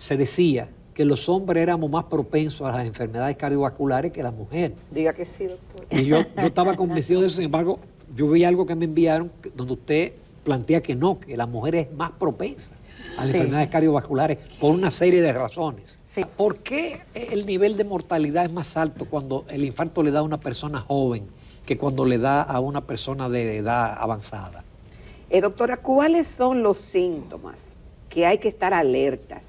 se decía que los hombres éramos más propensos a las enfermedades cardiovasculares que las mujeres. Diga que sí, doctor. Y yo estaba convencido de eso. Sin embargo, yo vi algo que me enviaron donde usted plantea que no, que la mujer es más propensa a las enfermedades cardiovasculares por una serie de razones. Sí. ¿Por qué el nivel de mortalidad es más alto cuando el infarto le da a una persona joven que cuando le da a una persona de edad avanzada? Doctora, ¿cuáles son los síntomas que hay que estar alertas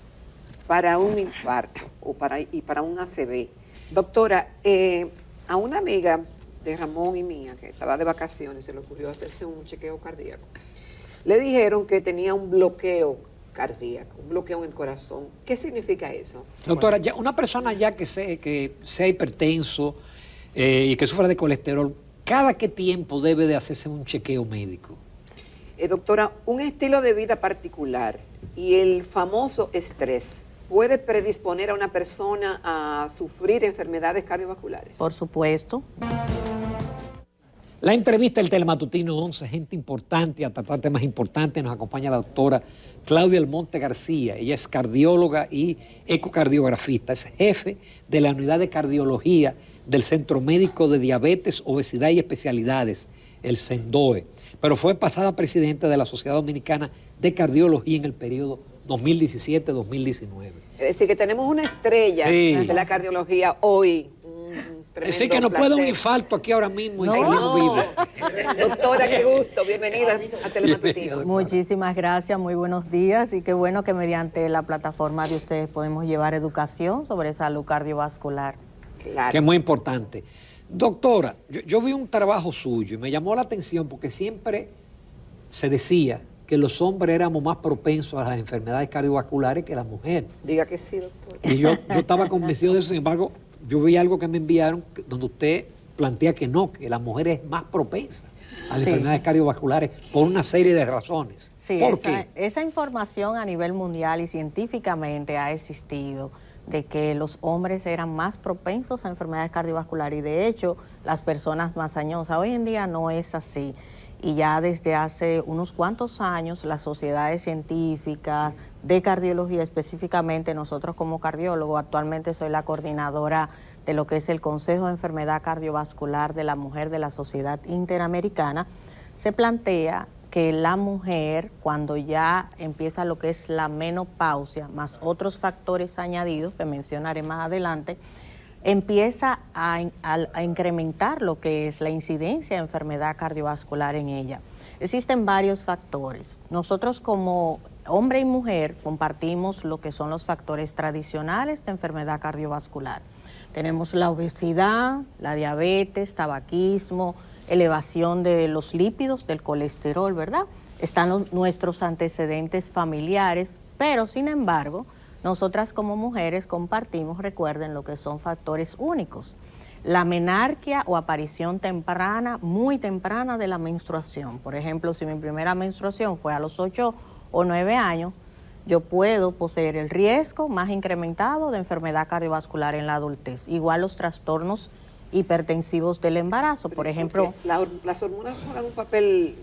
para un infarto y para un ACV? Doctora, a una amiga de Ramón y mía, que estaba de vacaciones, se le ocurrió hacerse un chequeo cardíaco. Le dijeron que tenía un bloqueo cardíaco, un bloqueo en el corazón. ¿Qué significa eso? Doctora, ya una persona ya que sea hipertenso y que sufra de colesterol, ¿cada qué tiempo debe de hacerse un chequeo médico? Doctora, un estilo de vida particular y el famoso estrés puede predisponer a una persona a sufrir enfermedades cardiovasculares. Por supuesto. La entrevista del Telematutino 11, gente importante a tratar temas importantes, nos acompaña la doctora Claudia Almonte García. Ella es cardióloga y ecocardiografista, es jefe de la unidad de cardiología del Centro Médico de Diabetes, Obesidad y Especialidades, el CENDOE, pero fue pasada presidenta de la Sociedad Dominicana de Cardiología en el periodo 2017-2019. Es decir, que tenemos una estrella de la cardiología hoy. Es decir, que no puede un infarto aquí ahora mismo y seguimos vivos. Doctora, qué gusto. Bienvenida a Telematutino. Muchísimas gracias, muy buenos días y qué bueno que mediante la plataforma de ustedes podemos llevar educación sobre salud cardiovascular. Claro. Que es muy importante. Doctora, yo vi un trabajo suyo y me llamó la atención porque siempre se decía que los hombres éramos más propensos a las enfermedades cardiovasculares que las mujeres. Diga que sí, doctor. Y yo estaba convencido de eso. Sin embargo, yo vi algo que me enviaron donde usted plantea que no, que la mujer es más propensa a las enfermedades cardiovasculares por una serie de razones. Sí, ¿Por qué? Esa información a nivel mundial y científicamente ha existido de que los hombres eran más propensos a enfermedades cardiovasculares y de hecho las personas más añosas. Hoy en día no es así y ya desde hace unos cuantos años las sociedades científicas de cardiología, específicamente nosotros como cardiólogos, actualmente soy la coordinadora de lo que es el Consejo de Enfermedad Cardiovascular de la Mujer de la Sociedad Interamericana, se plantea que la mujer, cuando ya empieza lo que es la menopausia, más otros factores añadidos que mencionaré más adelante, empieza a incrementar lo que es la incidencia de enfermedad cardiovascular en ella. Existen varios factores. Nosotros como hombre y mujer compartimos lo que son los factores tradicionales de enfermedad cardiovascular. Tenemos la obesidad, la diabetes, tabaquismo, elevación de los lípidos, del colesterol, ¿verdad? Están nuestros antecedentes familiares, pero sin embargo, nosotras como mujeres compartimos, recuerden, lo que son factores únicos. La menarquia o aparición temprana, muy temprana de la menstruación. Por ejemplo, si mi primera menstruación fue a los 8 o 9 años, yo puedo poseer el riesgo más incrementado de enfermedad cardiovascular en la adultez. Igual los trastornos hipertensivos del embarazo, por ejemplo. Las hormonas juegan un papel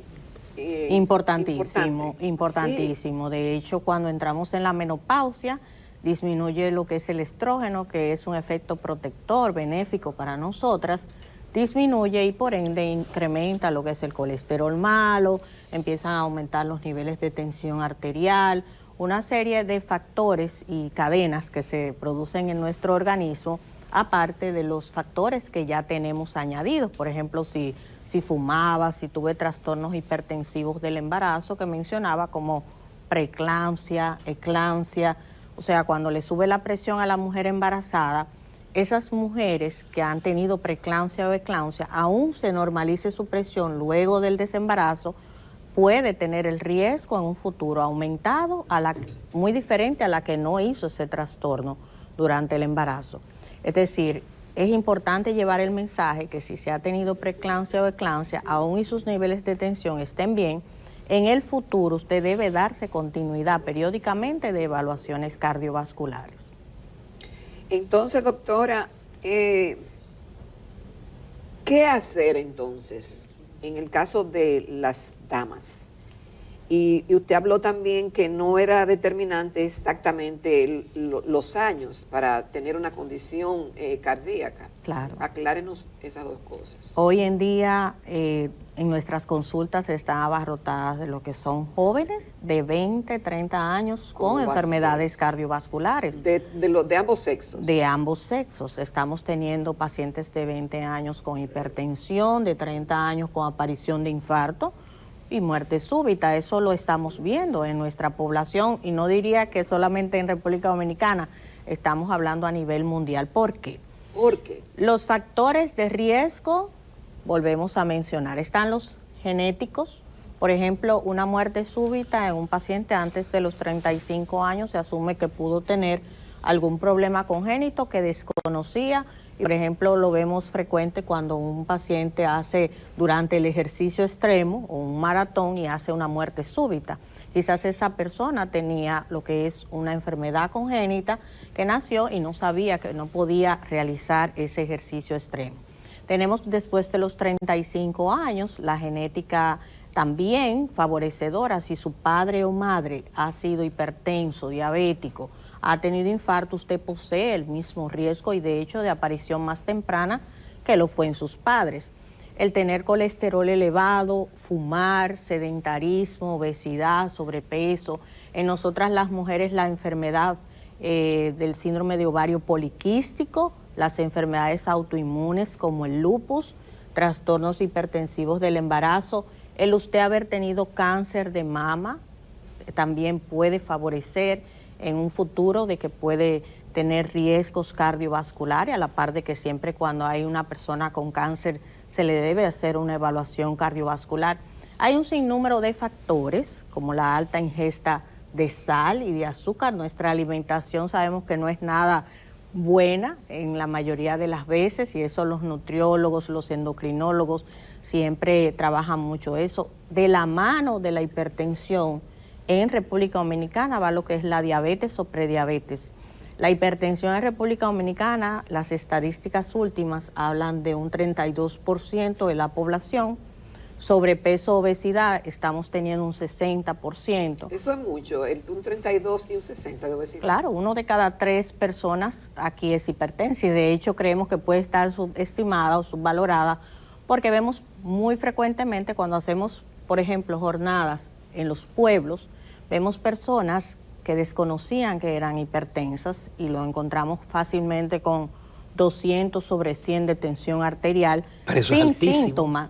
importantísimo. Sí. De hecho, cuando entramos en la menopausia, disminuye lo que es el estrógeno, que es un efecto protector benéfico para nosotras, disminuye y por ende incrementa lo que es el colesterol malo, empiezan a aumentar los niveles de tensión arterial, una serie de factores y cadenas que se producen en nuestro organismo, aparte de los factores que ya tenemos añadidos. Por ejemplo, si fumaba, si tuve trastornos hipertensivos del embarazo que mencionaba como preeclampsia, eclampsia, o sea, cuando le sube la presión a la mujer embarazada, esas mujeres que han tenido preeclampsia o eclampsia, aún se normalice su presión luego del desembarazo, puede tener el riesgo en un futuro aumentado, muy diferente a la que no hizo ese trastorno durante el embarazo. Es decir, es importante llevar el mensaje que si se ha tenido preeclampsia o eclampsia, aún y sus niveles de tensión estén bien, en el futuro usted debe darse continuidad periódicamente de evaluaciones cardiovasculares. Entonces, doctora, ¿qué hacer entonces en el caso de las damas? Y usted habló también que no era determinante exactamente los años para tener una condición cardíaca. Claro. Aclárenos esas dos cosas. Hoy en día en nuestras consultas están abarrotadas de lo que son jóvenes de 20, 30 años con enfermedades cardiovasculares. De ambos sexos. De ambos sexos. Estamos teniendo pacientes de 20 años con hipertensión, de 30 años con aparición de infarto y muerte súbita. Eso lo estamos viendo en nuestra población y no diría que solamente en República Dominicana, estamos hablando a nivel mundial. ¿Por qué? Porque los factores de riesgo, volvemos a mencionar, están los genéticos. Por ejemplo, una muerte súbita en un paciente antes de los 35 años se asume que pudo tener algún problema congénito que desconocía. Y, por ejemplo, lo vemos frecuente cuando un paciente hace durante el ejercicio extremo o un maratón y hace una muerte súbita. Quizás esa persona tenía lo que es una enfermedad congénita que nació y no sabía que no podía realizar ese ejercicio extremo. Tenemos después de los 35 años la genética también favorecedora. Si su padre o madre ha sido hipertenso, diabético, ha tenido infarto, usted posee el mismo riesgo y de hecho de aparición más temprana que lo fue en sus padres. El tener colesterol elevado, fumar, sedentarismo, obesidad, sobrepeso. En nosotras las mujeres la enfermedad del síndrome de ovario poliquístico, las enfermedades autoinmunes como el lupus, trastornos hipertensivos del embarazo, el usted haber tenido cáncer de mama también puede favorecer en un futuro de que puede tener riesgos cardiovasculares, a la par de que siempre cuando hay una persona con cáncer se le debe hacer una evaluación cardiovascular. Hay un sinnúmero de factores, como la alta ingesta de sal y de azúcar. Nuestra alimentación sabemos que no es nada buena en la mayoría de las veces, y eso los nutriólogos, los endocrinólogos siempre trabajan mucho eso. De la mano de la hipertensión, en República Dominicana va lo que es la diabetes o prediabetes. La hipertensión en República Dominicana, las estadísticas últimas hablan de un 32% de la población. Sobrepeso, obesidad, estamos teniendo un 60%. Eso es mucho, un 32 y un 60 de obesidad. Claro, 1 de cada 3 personas aquí es hipertensa y de hecho creemos que puede estar subestimada o subvalorada porque vemos muy frecuentemente cuando hacemos, por ejemplo, jornadas en los pueblos, vemos personas que desconocían que eran hipertensas y lo encontramos fácilmente con 200 sobre 100 de tensión arterial, sin síntomas.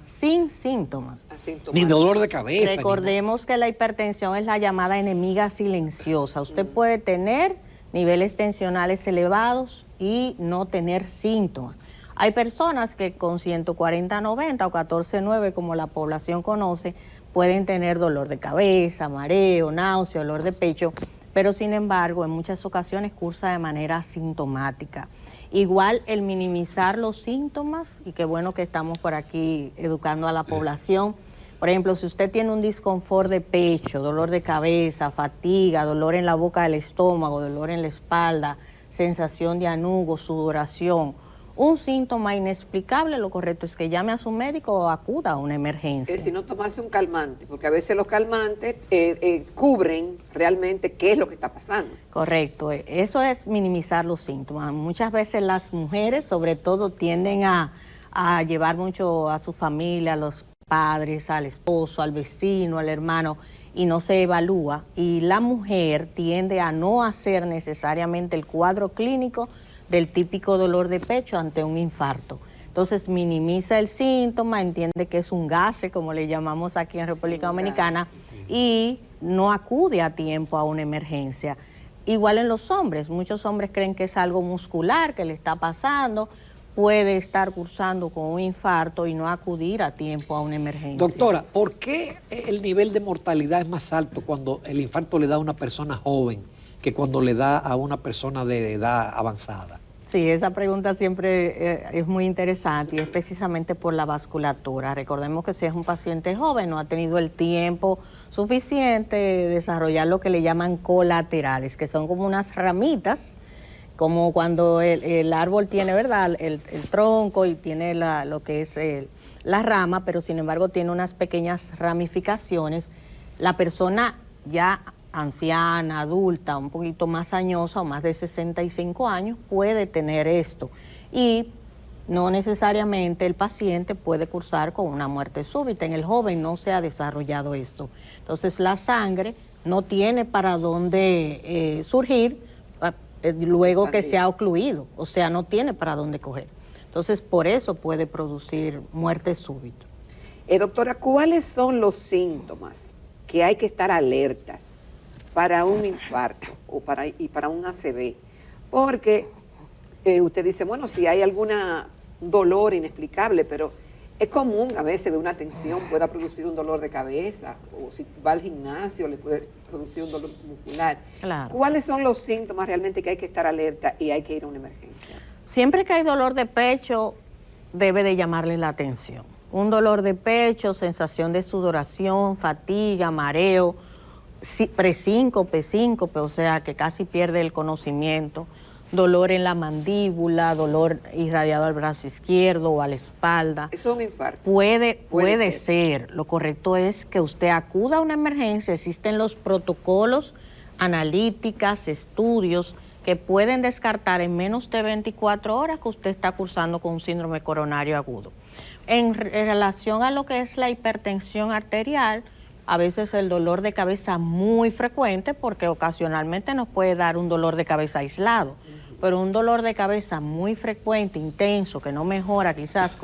Ni dolor de cabeza. Recordemos que la hipertensión es la llamada enemiga silenciosa. Usted puede tener niveles tensionales elevados y no tener síntomas. Hay personas que con 140/90 o 14/9, como la población conoce, pueden tener dolor de cabeza, mareo, náusea, dolor de pecho, pero sin embargo en muchas ocasiones cursa de manera asintomática. Igual el minimizar los síntomas, y qué bueno que estamos por aquí educando a la población. Por ejemplo, si usted tiene un disconfort de pecho, dolor de cabeza, fatiga, dolor en la boca del estómago, dolor en la espalda, sensación de anugo, sudoración, un síntoma inexplicable, lo correcto es que llame a su médico o acuda a una emergencia. Si no, tomarse un calmante, porque a veces los calmantes cubren realmente qué es lo que está pasando. Correcto, eso es minimizar los síntomas. Muchas veces las mujeres, sobre todo, tienden a llevar mucho a su familia, a los padres, al esposo, al vecino, al hermano, y no se evalúa. Y la mujer tiende a no hacer necesariamente el cuadro clínico del típico dolor de pecho ante un infarto. Entonces minimiza el síntoma, entiende que es un gase, como le llamamos aquí en República Dominicana, y no acude a tiempo a una emergencia. Igual en los hombres, muchos hombres creen que es algo muscular que le está pasando, puede estar cursando con un infarto y no acudir a tiempo a una emergencia. Doctora, ¿por qué el nivel de mortalidad es más alto cuando el infarto le da a una persona joven que cuando le da a una persona de edad avanzada? Sí, esa pregunta siempre es muy interesante y es precisamente por la vasculatura. Recordemos que si es un paciente joven no ha tenido el tiempo suficiente de desarrollar lo que le llaman colaterales, que son como unas ramitas, como cuando el árbol tiene, ¿verdad?, el tronco y tiene lo que es la rama, pero sin embargo tiene unas pequeñas ramificaciones. La persona ya anciana, adulta, un poquito más añosa o más de 65 años puede tener esto. Y no necesariamente el paciente puede cursar con una muerte súbita. En el joven no se ha desarrollado esto. Entonces la sangre no tiene para dónde surgir luego que se ha ocluido, o sea, no tiene para dónde coger. Entonces por eso puede producir muerte súbita. Doctora, ¿cuáles son los síntomas que hay que estar alertas para un infarto y para un ACV? Porque usted dice, bueno, si hay algún dolor inexplicable, pero es común a veces que una tensión pueda producir un dolor de cabeza, o si va al gimnasio le puede producir un dolor muscular. Claro. ¿Cuáles son los síntomas realmente que hay que estar alerta y hay que ir a una emergencia? Siempre que hay dolor de pecho, debe de llamarle la atención. Un dolor de pecho, sensación de sudoración, fatiga, mareo, presíncope, síncope, o sea que casi pierde el conocimiento, dolor en la mandíbula, dolor irradiado al brazo izquierdo o a la espalda. ¿Eso es un infarto? Puede ser. Lo correcto es que usted acuda a una emergencia. Existen los protocolos, analíticas, estudios que pueden descartar en menos de 24 horas que usted está cursando con un síndrome coronario agudo. En relación a lo que es la hipertensión arterial, a veces el dolor de cabeza muy frecuente, porque ocasionalmente nos puede dar un dolor de cabeza aislado, pero un dolor de cabeza muy frecuente, intenso, que no mejora quizás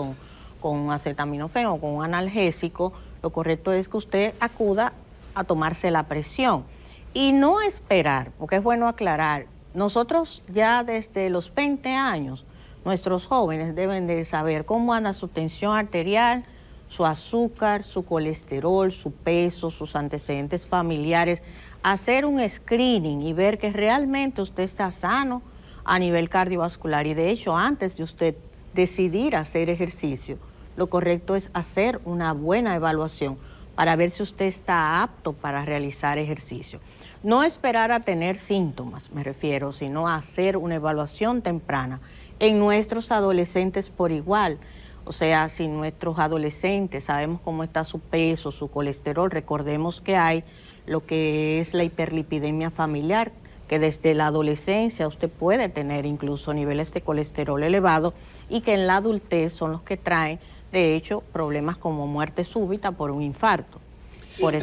con acetaminofén o con un analgésico, lo correcto es que usted acuda a tomarse la presión y no esperar, porque es bueno aclarar, nosotros ya desde los 20 años, nuestros jóvenes deben de saber cómo anda su tensión arterial, su azúcar, su colesterol, su peso, sus antecedentes familiares, hacer un screening y ver que realmente usted está sano a nivel cardiovascular. Y de hecho, antes de usted decidir hacer ejercicio, lo correcto es hacer una buena evaluación para ver si usted está apto para realizar ejercicio. No esperar a tener síntomas, me refiero, sino a hacer una evaluación temprana en nuestros adolescentes por igual. O sea, si nuestros adolescentes sabemos cómo está su peso, su colesterol, recordemos que hay lo que es la hiperlipidemia familiar, que desde la adolescencia usted puede tener incluso niveles de colesterol elevado y que en la adultez son los que traen, de hecho, problemas como muerte súbita por un infarto.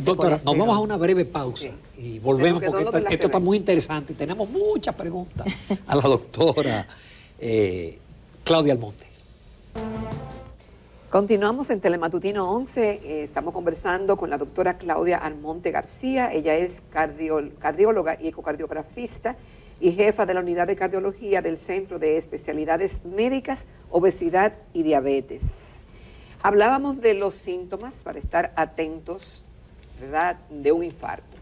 Doctora, nos vamos a una breve pausa y volvemos porque esto está muy interesante y tenemos muchas preguntas a la doctora Claudia Almonte. Continuamos en Telematutino 11, estamos conversando con la doctora Claudia Almonte García, ella es cardióloga y ecocardiografista y jefa de la unidad de cardiología del Centro de Especialidades Médicas, Obesidad y Diabetes. Hablábamos de los síntomas para estar atentos, ¿verdad?, de un infarto,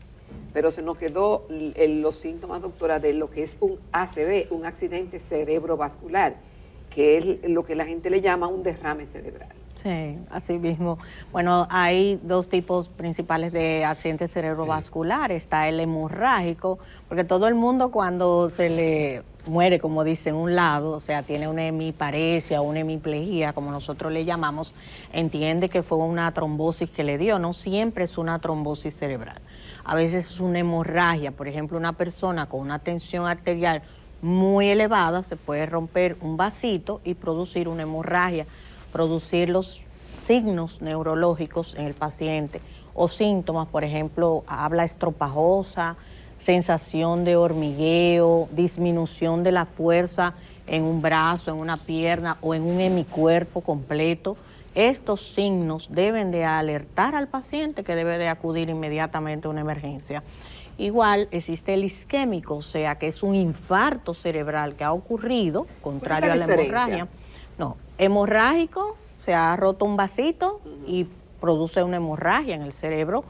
pero se nos quedó los síntomas, doctora, de lo que es un ACV, un accidente cerebrovascular, que es lo que la gente le llama un derrame cerebral. Sí, así mismo. Bueno, hay dos tipos principales de accidentes cerebrovasculares. Está el hemorrágico, porque todo el mundo cuando se le muere, como dicen, un lado, o sea, tiene una hemiparesia o una hemiplegia, como nosotros le llamamos, entiende que fue una trombosis que le dio. No siempre es una trombosis cerebral. A veces es una hemorragia. Por ejemplo, una persona con una tensión arterial muy elevada se puede romper un vasito y producir una hemorragia, producir los signos neurológicos en el paciente o síntomas, por ejemplo, habla estropajosa, sensación de hormigueo, disminución de la fuerza en un brazo, en una pierna o en un hemicuerpo completo. Estos signos deben de alertar al paciente que debe de acudir inmediatamente a una emergencia. Igual existe el isquémico, o sea que es un infarto cerebral que ha ocurrido, contrario a la hemorragia. No, hemorrágico, se ha roto un vasito y produce una hemorragia en el cerebro.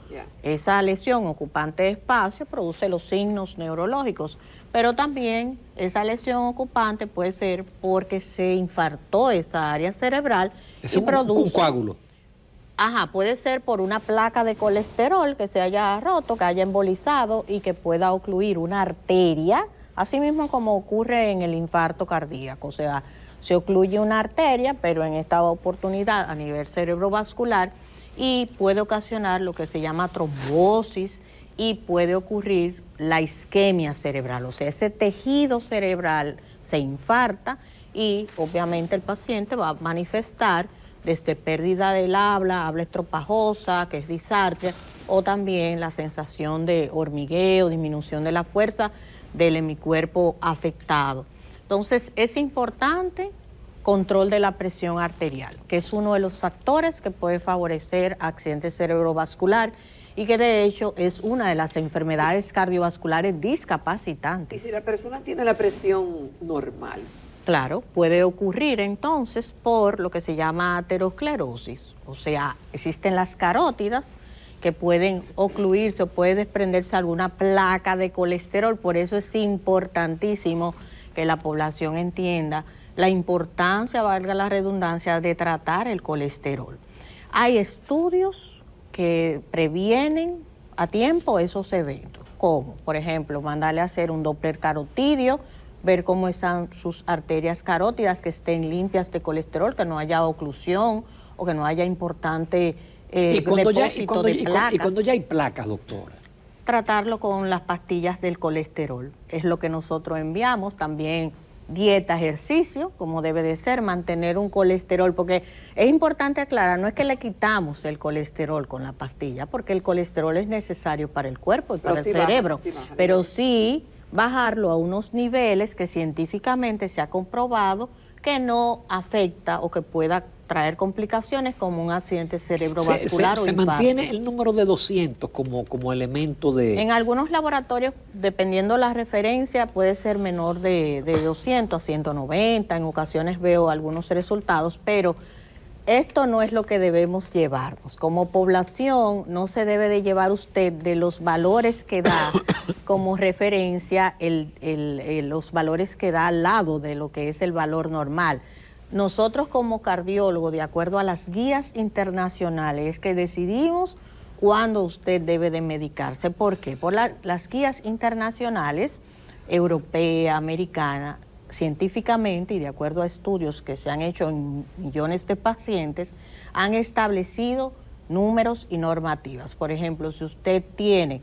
Esa lesión ocupante de espacio produce los signos neurológicos, pero también esa lesión ocupante puede ser porque se infartó esa área cerebral y produce un coágulo. Ajá, puede ser por una placa de colesterol que se haya roto, que haya embolizado y que pueda ocluir una arteria, así mismo como ocurre en el infarto cardíaco. O sea, se ocluye una arteria, pero en esta oportunidad a nivel cerebrovascular, y puede ocasionar lo que se llama trombosis y puede ocurrir la isquemia cerebral, o sea, ese tejido cerebral se infarta y obviamente el paciente va a manifestar desde pérdida del habla estropajosa, que es disartria, o también la sensación de hormigueo, disminución de la fuerza del hemicuerpo afectado. Entonces, es importante control de la presión arterial, que es uno de los factores que puede favorecer accidente cerebrovascular y que de hecho es una de las enfermedades cardiovasculares discapacitantes. ¿Y si la persona tiene la presión normal? Claro, puede ocurrir entonces por lo que se llama aterosclerosis, o sea, existen las carótidas que pueden ocluirse o puede desprenderse alguna placa de colesterol, por eso es importantísimo que la población entienda la importancia, valga la redundancia, de tratar el colesterol. Hay estudios que previenen a tiempo esos eventos, como por ejemplo mandarle a hacer un Doppler carotidio, ver cómo están sus arterias carótidas, que estén limpias de colesterol, que no haya oclusión o que no haya importante depósito de placas. Y cuando ya hay placas, doctora. Tratarlo con las pastillas del colesterol, es lo que nosotros enviamos. También dieta, ejercicio, como debe de ser, mantener un colesterol, porque es importante aclarar, no es que le quitamos el colesterol con la pastilla, porque el colesterol es necesario para el cuerpo y para el cerebro, pero sí bajarlo a unos niveles que científicamente se ha comprobado que no afecta o que pueda traer complicaciones como un accidente cerebrovascular o infarto. ¿Se mantiene el número de 200 como elemento de...? En algunos laboratorios, dependiendo la referencia, puede ser menor de 200 a 190, en ocasiones veo algunos resultados, pero esto no es lo que debemos llevarnos. Como población no se debe de llevar usted de los valores que da como referencia los valores que da al lado de lo que es el valor normal. Nosotros como cardiólogos, de acuerdo a las guías internacionales, es que decidimos cuándo usted debe de medicarse. ¿Por qué? Por las guías internacionales, europea, americana, científicamente y de acuerdo a estudios que se han hecho en millones de pacientes, han establecido números y normativas. Por ejemplo, si usted tiene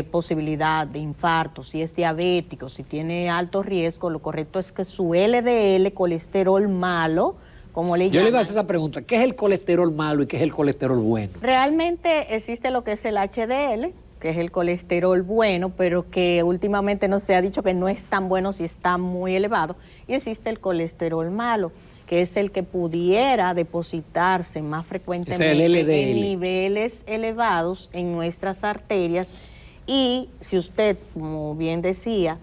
posibilidad de infarto, si es diabético, si tiene alto riesgo, lo correcto es que su LDL, colesterol malo, como le llaman. Yo le iba a hacer esa pregunta, ¿qué es el colesterol malo y qué es el colesterol bueno? Realmente existe lo que es el HDL, que es el colesterol bueno, pero que últimamente no se ha dicho que no es tan bueno si está muy elevado, y existe el colesterol malo, que es el que pudiera depositarse más frecuentemente en niveles elevados en nuestras arterias. Y si usted, como bien decía,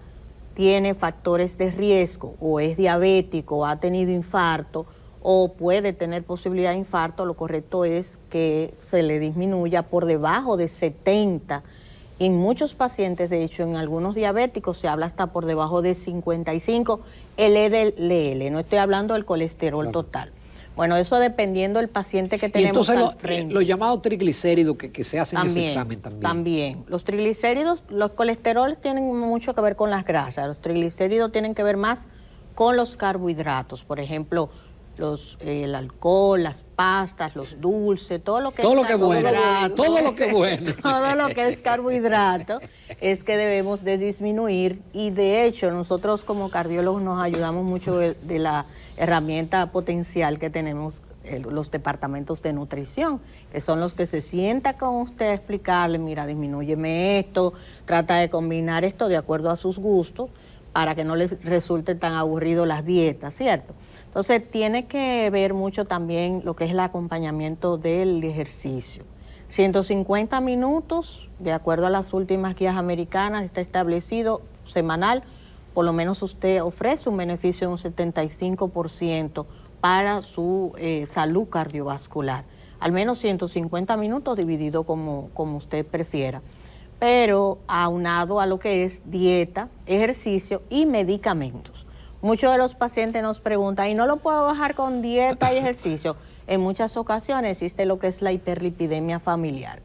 tiene factores de riesgo o es diabético o ha tenido infarto o puede tener posibilidad de infarto, lo correcto es que se le disminuya por debajo de 70. En muchos pacientes, de hecho, en algunos diabéticos se habla hasta por debajo de 55 el LDL, no estoy hablando del colesterol total. Bueno, eso dependiendo del paciente que tenemos al frente. Los llamados triglicéridos que se hacen en ese examen también. También. Los triglicéridos, los colesteroles tienen mucho que ver con las grasas. Los triglicéridos tienen que ver más con los carbohidratos. Por ejemplo, el alcohol, las pastas, los dulces, todo lo que todo lo que es bueno. Todo lo que es bueno. Todo lo que es carbohidrato es que debemos de disminuir, y de hecho nosotros como cardiólogos nos ayudamos mucho de la herramienta potencial que tenemos, los departamentos de nutrición, que son los que se sienta con usted a explicarle, mira, disminúyeme esto, trata de combinar esto de acuerdo a sus gustos para que no les resulte tan aburrido las dietas, ¿cierto? Entonces tiene que ver mucho también lo que es el acompañamiento del ejercicio. 150 minutos, de acuerdo a las últimas guías americanas, está establecido semanal. Por lo menos usted ofrece un beneficio de un 75% para su salud cardiovascular. Al menos 150 minutos dividido como usted prefiera. Pero aunado a lo que es dieta, ejercicio y medicamentos. Muchos de los pacientes nos preguntan, ¿y no lo puedo bajar con dieta y ejercicio? En muchas ocasiones existe lo que es la hiperlipidemia familiar,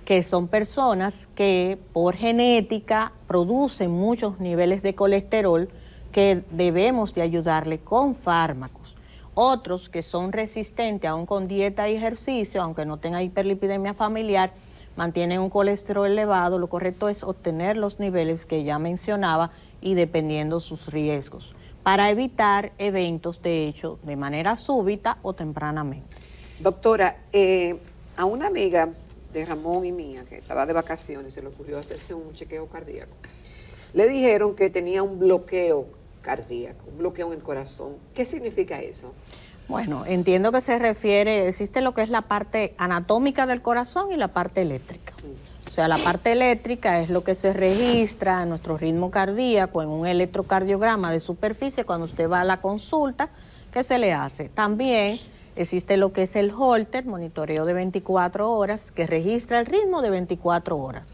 que son personas que por genética producen muchos niveles de colesterol que debemos de ayudarle con fármacos. Otros que son resistentes aún con dieta y ejercicio, aunque no tengan hiperlipidemia familiar, mantienen un colesterol elevado. Lo correcto es obtener los niveles que ya mencionaba y dependiendo sus riesgos, para evitar eventos de hecho de manera súbita o tempranamente. Doctora, a una amiga de Ramón y mía, que estaba de vacaciones, se le ocurrió hacerse un chequeo cardíaco. Le dijeron que tenía un bloqueo cardíaco, un bloqueo en el corazón. ¿Qué significa eso? Bueno, entiendo que se refiere, existe lo que es la parte anatómica del corazón y la parte eléctrica. Sí. O sea, la parte eléctrica es lo que se registra en nuestro ritmo cardíaco en un electrocardiograma de superficie cuando usted va a la consulta que se le hace. También existe lo que es el Holter, monitoreo de 24 horas, que registra el ritmo de 24 horas.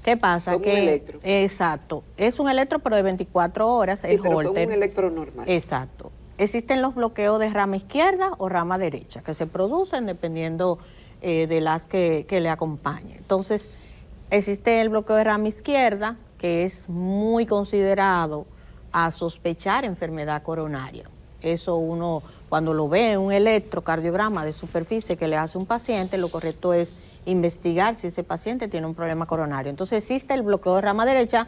¿Qué pasa? Son un electro. Exacto. Es un electro, pero de 24 horas, Sí, el pero Holter. son un electro normal. Exacto. Existen los bloqueos de rama izquierda o rama derecha, que se producen dependiendo de las que le acompañen. Entonces, existe el bloqueo de rama izquierda, que es muy considerado a sospechar enfermedad coronaria. Eso uno, cuando lo ve en un electrocardiograma de superficie que le hace un paciente, lo correcto es investigar si ese paciente tiene un problema coronario. Entonces existe el bloqueo de rama derecha,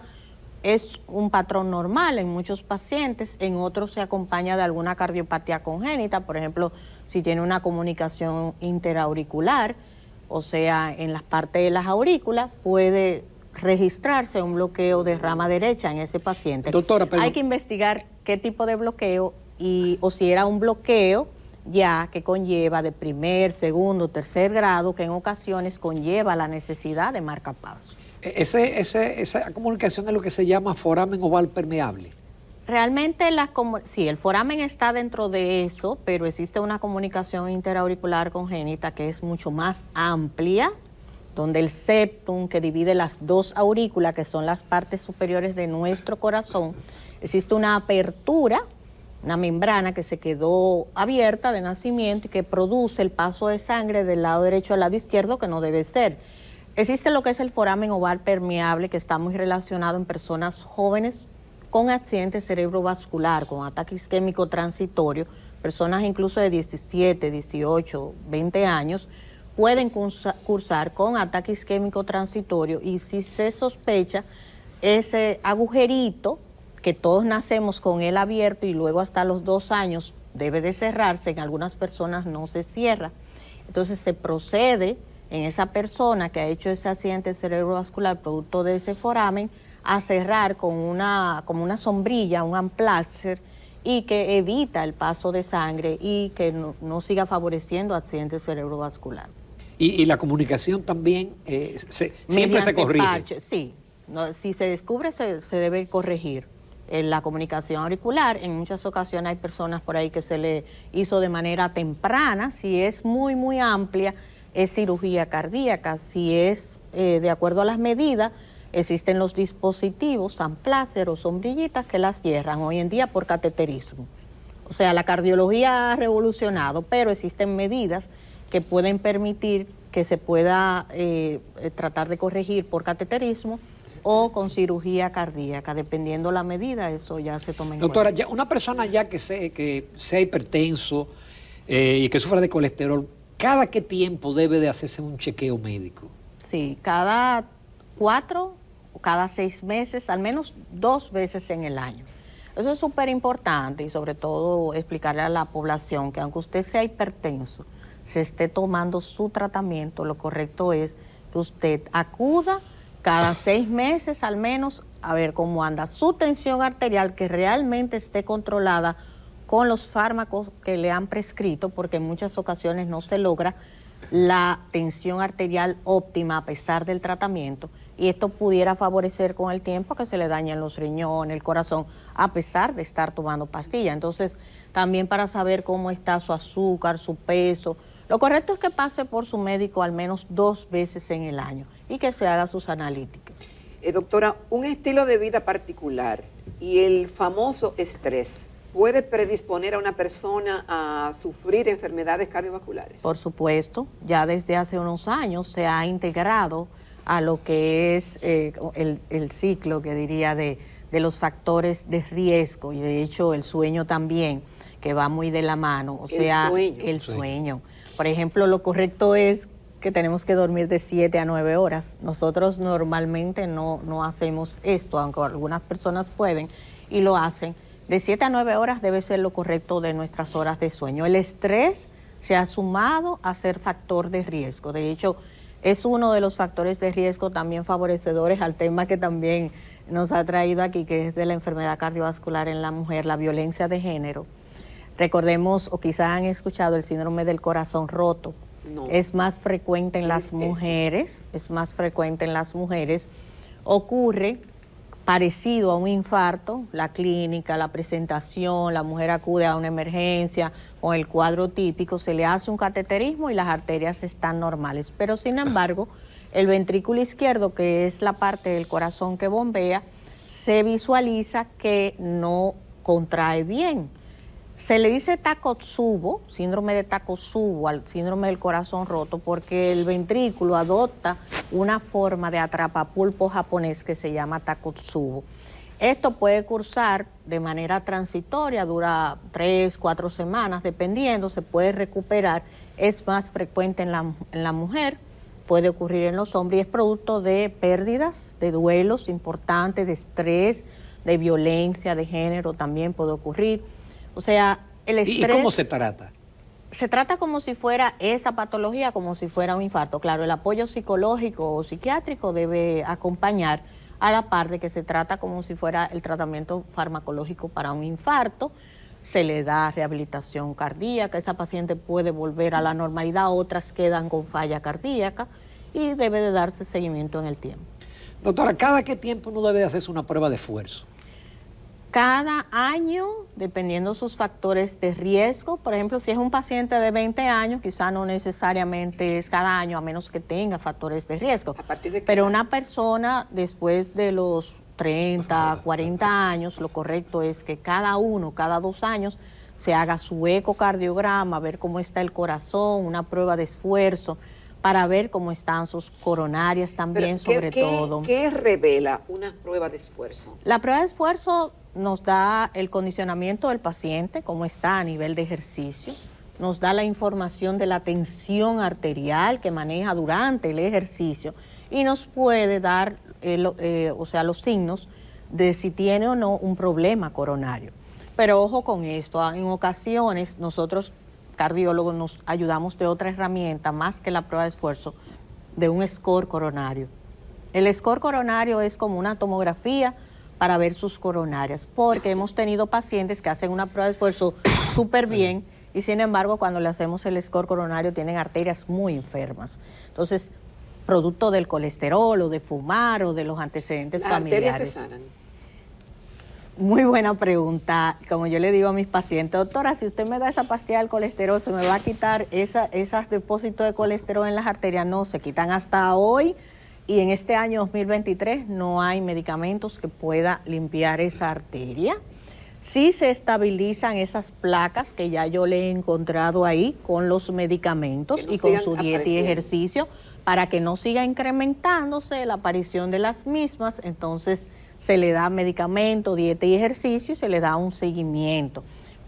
es un patrón normal en muchos pacientes, en otros se acompaña de alguna cardiopatía congénita, por ejemplo, si tiene una comunicación interauricular, o sea, en las partes de las aurículas, puede registrarse un bloqueo de rama derecha en ese paciente. Doctora, pero... Hay que investigar qué tipo de bloqueo o si era un bloqueo ya que conlleva de primer, segundo, tercer grado, que en ocasiones conlleva la necesidad de marcapasos. Esa comunicación es lo que se llama foramen oval permeable. Realmente sí, el foramen está dentro de eso, pero existe una comunicación interauricular congénita que es mucho más amplia, donde el septum, que divide las dos aurículas, que son las partes superiores de nuestro corazón, existe una apertura, una membrana que se quedó abierta de nacimiento y que produce el paso de sangre del lado derecho al lado izquierdo, que no debe ser. Existe lo que es el foramen oval permeable, que está muy relacionado en personas jóvenes con accidente cerebrovascular, con ataque isquémico transitorio, personas incluso de 17, 18, 20 años, pueden cursar con ataque isquémico transitorio, y si se sospecha ese agujerito, que todos nacemos con él abierto y luego hasta los 2 años debe de cerrarse, en algunas personas no se cierra. Entonces se procede en esa persona que ha hecho ese accidente cerebrovascular producto de ese foramen a cerrar con como una sombrilla, un amplaster, y que evita el paso de sangre y que no siga favoreciendo accidente cerebrovascular. Y la comunicación también siempre se corrige. Parche, sí, si se descubre se debe corregir. La comunicación auricular, en muchas ocasiones hay personas por ahí que se le hizo de manera temprana. Si es muy, muy amplia, es cirugía cardíaca. Si es de acuerdo a las medidas, existen los dispositivos, amplaster o sombrillitas que las cierran hoy en día por cateterismo. O sea, la cardiología ha revolucionado, pero existen medidas que pueden permitir que se pueda tratar de corregir por cateterismo o con cirugía cardíaca, dependiendo la medida, eso ya se toma en cuenta. Doctora, ya una persona ya que sea hipertenso y que sufra de colesterol, ¿cada qué tiempo debe de hacerse un chequeo médico? Sí, cada 4 o cada 6 meses, al menos 2 veces en el año. Eso es súper importante, y sobre todo explicarle a la población que aunque usted sea hipertenso, se esté tomando su tratamiento, lo correcto es que usted acuda cada 6 meses al menos a ver cómo anda su tensión arterial, que realmente esté controlada con los fármacos que le han prescrito, porque en muchas ocasiones no se logra la tensión arterial óptima a pesar del tratamiento, y esto pudiera favorecer con el tiempo que se le dañen los riñones, el corazón, a pesar de estar tomando pastillas. Entonces, también para saber cómo está su azúcar, su peso, lo correcto es que pase por su médico al menos 2 veces en el año y que se haga sus analíticas. Doctora, un estilo de vida particular y el famoso estrés puede predisponer a una persona a sufrir enfermedades cardiovasculares. Por supuesto, ya desde hace unos años se ha integrado a lo que es el ciclo, que diría, de los factores de riesgo, y de hecho el sueño también, que va muy de la mano, o El sea, sueño. el sueño. Por ejemplo, lo correcto es que tenemos que dormir de 7 a 9 horas. Nosotros normalmente no hacemos esto, aunque algunas personas pueden y lo hacen. De 7 a 9 horas debe ser lo correcto de nuestras horas de sueño. El estrés se ha sumado a ser factor de riesgo. De hecho, es uno de los factores de riesgo también favorecedores al tema que también nos ha traído aquí, que es de la enfermedad cardiovascular en la mujer, la violencia de género. Recordemos, o quizás han escuchado, el síndrome del corazón roto. No. Es más frecuente en las mujeres, es más frecuente en las mujeres. Ocurre parecido a un infarto, la clínica, la presentación, la mujer acude a una emergencia con el cuadro típico, se le hace un cateterismo y las arterias están normales. Pero sin embargo, el ventrículo izquierdo, que es la parte del corazón que bombea, se visualiza que no contrae bien. Se le dice Takotsubo, síndrome de Takotsubo, al síndrome del corazón roto, porque el ventrículo adopta una forma de atrapapulpo japonés que se llama Takotsubo. Esto puede cursar de manera transitoria, dura 3, 4 semanas, dependiendo, se puede recuperar. Es más frecuente en la mujer, puede ocurrir en los hombres y es producto de pérdidas, de duelos importantes, de estrés, de violencia de género también puede ocurrir. O sea, el estrés... ¿Y cómo se trata? Se trata como si fuera esa patología, como si fuera un infarto. Claro, el apoyo psicológico o psiquiátrico debe acompañar a la par de que se trata como si fuera el tratamiento farmacológico para un infarto. Se le da rehabilitación cardíaca, esa paciente puede volver a la normalidad, otras quedan con falla cardíaca y debe de darse seguimiento en el tiempo. Doctora, ¿cada qué tiempo uno debe hacerse una prueba de esfuerzo? Cada año, dependiendo sus factores de riesgo, por ejemplo, si es un paciente de 20 años, quizá no necesariamente es cada año, a menos que tenga factores de riesgo. ¿A partir de qué Pero edad? una persona después de los 30, 40 años, lo correcto es que cada 2 años, se haga su ecocardiograma, ver cómo está el corazón, una prueba de esfuerzo, para ver cómo están sus coronarias también, sobre todo. ¿Qué revela una prueba de esfuerzo? La prueba de esfuerzo nos da el condicionamiento del paciente, cómo está a nivel de ejercicio, nos da la información de la tensión arterial que maneja durante el ejercicio y nos puede dar los signos de si tiene o no un problema coronario. Pero ojo con esto, en ocasiones nosotros cardiólogos nos ayudamos de otra herramienta más que la prueba de esfuerzo, de un score coronario. El score coronario es como una tomografía para ver sus coronarias, porque hemos tenido pacientes que hacen una prueba de esfuerzo súper bien y sin embargo cuando le hacemos el score coronario tienen arterias muy enfermas. Entonces, producto del colesterol o de fumar o de los antecedentes familiares. ¿Las arterias se sanan? Muy buena pregunta. Como yo le digo a mis pacientes, doctora, si usted me da esa pastilla del colesterol, ¿se me va a quitar esos depósitos de colesterol en las arterias? No, se quitan hasta hoy. Y en este año 2023 no hay medicamentos que pueda limpiar esa arteria. Sí se estabilizan esas placas que ya yo le he encontrado ahí con los medicamentos y con su dieta y ejercicio para que no siga incrementándose la aparición de las mismas. Entonces se le da medicamento, dieta y ejercicio y se le da un seguimiento.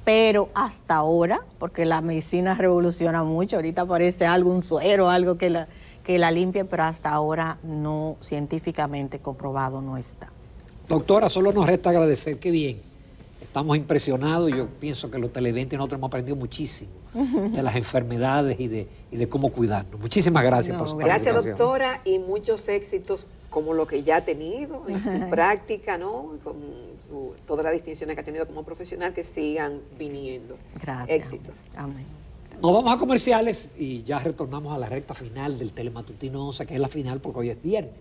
Pero hasta ahora, porque la medicina revoluciona mucho, ahorita aparece algo, un suero, algo que la limpie, pero hasta ahora no, científicamente comprobado no está. Doctora, solo nos resta agradecer, qué bien. Estamos impresionados, yo pienso que los televidentes nosotros hemos aprendido muchísimo de las enfermedades y de cómo cuidarnos. Muchísimas gracias por su participación. Gracias, doctora, y muchos éxitos como lo que ya ha tenido en su práctica, ¿no? Con todas las distinciones que ha tenido como profesional, que sigan viniendo. Gracias. Éxitos. Amén. Nos vamos a comerciales y ya retornamos a la recta final del Telematutino 11, que es la final porque hoy es viernes.